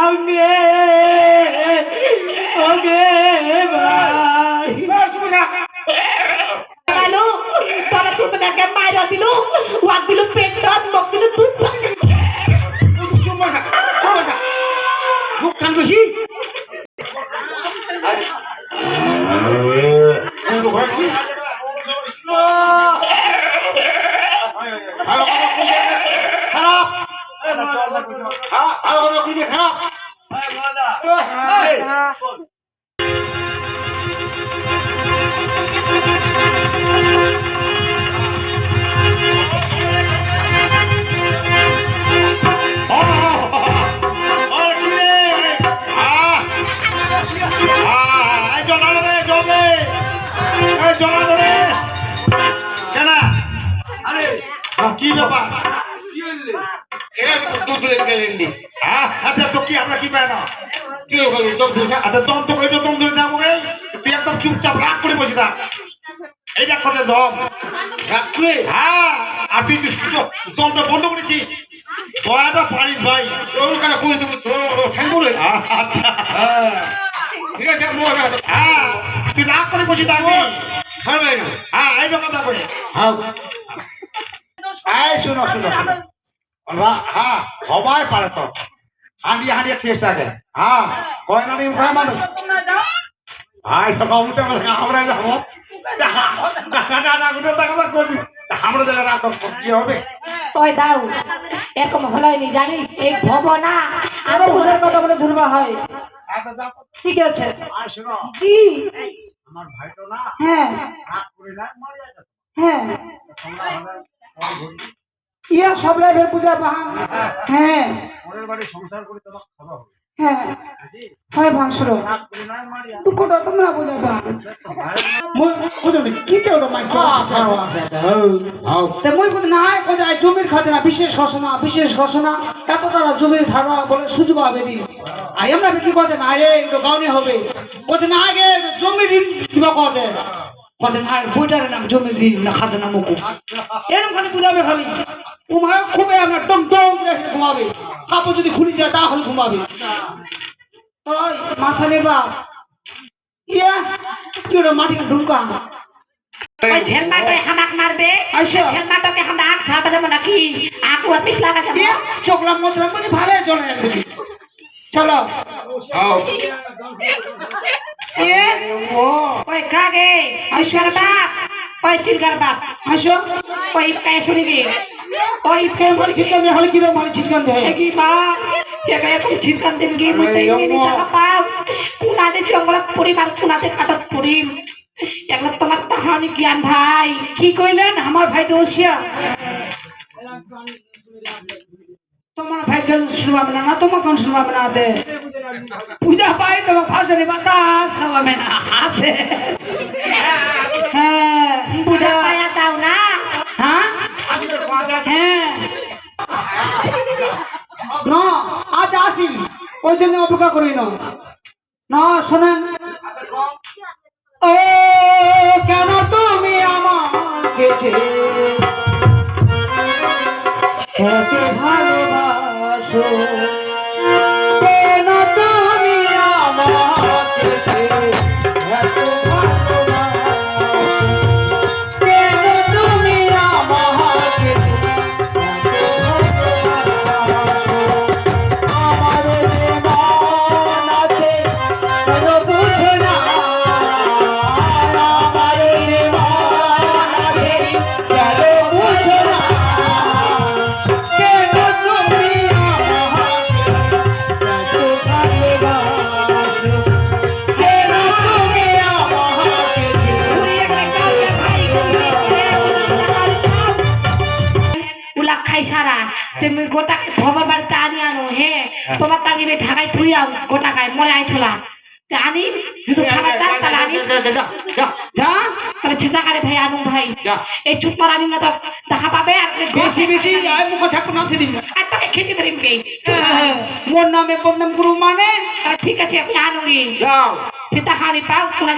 ওকে ওকে ভাই হ্যালো তোরা শুনতে দেখে মাইরা দিল ওয়াক দিল পেট টান মক দিল তুই মুখ কান বেশি কি ব্যাপার আচ্ছা তো কি আমরা কি পাই না কি আচ্ছা দম তো কই দম ধরে যাবো তুই একদম চুপচাপ রাগ করে বসে থাক এইটা কথা দম রাগ করে হ্যাঁ আর তুই দমটা বন্ধ করেছিস দয়াটা পারিস ভাই তোর কাছে করে দেবো ফ্যান করে আচ্ছা ঠিক আছে হ্যাঁ তুই রাগ করে বসে থাকবি হ্যাঁ এই কথা করে হ্যাঁ শোনো শোনো হ্যাঁ সবাই পারে তো হাঁড়িয়ে হাঁড়িয়ে টেস্ট থাকে হ্যাঁ কয় না উঠায় মানুষ ভাই সকাল উঠে আমরা যাবো আমরা যারা রাত কি হবে ওই দাও এরকম হলোই জানিস এই ভবনা আরো ঘরের কথা বলে ধরবা হয় ঠিক আছে কি আমার ভাই তো না হ্যাঁ রাগ করে না মারা যায় হ্যাঁ ইয়া সব লাইভের পূজা বাহান হ্যাঁ ওদের বাড়ি সংসার করে তোমার খাওয়া হবে হ্যাঁ হয় ভাঙসুর রাগ করে না মারিয়া তুই কোটা তোমরা বুঝা বাহান বুঝা দেখি কি তো ওটা মাইক তে মই বুঝ না কোজা জমির খাজনা বিশেষ ঘোষণা এত তারা জমির ধারা বলে সুযোগ হবে নি আই আমরা কি কথা না রে তো গাউনি হবে কোজা না আগে জমির ঋণ কিবা কথা কথা না বইটার নাম জমির ঋণ না খাজনা মুকু এরকম খালি বুঝাবে খালি তোমার খুবই আমরা টম টম করে ঘুমাবে কাপড় যদি খুলি যায় তাহলে ঘুমাবে ওই মাসালে বাপ ইয়া কি ওটা মাটিকে ঢুকা ওই ঝেলমাটাই হামাক মারবে আচ্ছা ঝেলমাটাকে আমরা আগ ছাড়া দেব নাকি আকু আর পিছ লাগা যাবে চোখলাম মতলাম মানে ভালো জলে দেখি চলো এ ও ওই কাগে ঐশ্বর বাপ ওই চিলগার বাপ আসো ওই কায় শুনি দি ওই ফের বলি চিৎকার দে হলে কি রে বলি চিৎকার দে কি বাপ কে কায় তুমি চিৎকার দেন কি মতে নি টাকা পাও কুনাতে জঙ্গলত পরিবার কুনাতে কাটত পড়িম একলা তোমার তাহানি জ্ঞান ভাই কি কইলেন আমার ভাই দোষিয়া তোমার ভাই কেন শুনবাবে না তোমার কোন শুনবাবে না দে পূজা পাই তোমার ফাঁসে বাতাস হবে না হাসে হ্যাঁ পূজা পায়া দাও না হ্যাঁ হ্যাঁ না আজ আসি ওই জন্য অপেক্ষা করি না না শোনেন ও কেন তুমি আমাকে এত ভালোবাসো কেন তুমি আমাকে এত ভালোবাসো কেন তুমি আমাকে আমার যে মন আছে বুঝে না আমার যে মন আছে কেন বুঝে না তুমি গোটা খবর বাড়িতে আনি আনো হ্যাঁ তোমার কাজে ঢাকায় থুই আও গোটা খায় মনে আই ছোলা আনি যদি খাবার চান তাহলে আনি যা তাহলে চিন্তা করে ভাই আনু ভাই এই চুপ মার আনি না তো দেখা পাবে আর বেশি বেশি আই মুখ থাকো না দিন আর তোকে খেতে ধরিম কে মোর নামে বদনাম গুরু মানে ঠিক আছে আপনি আনুনি যাও চিন্তা খানি পাও কোনা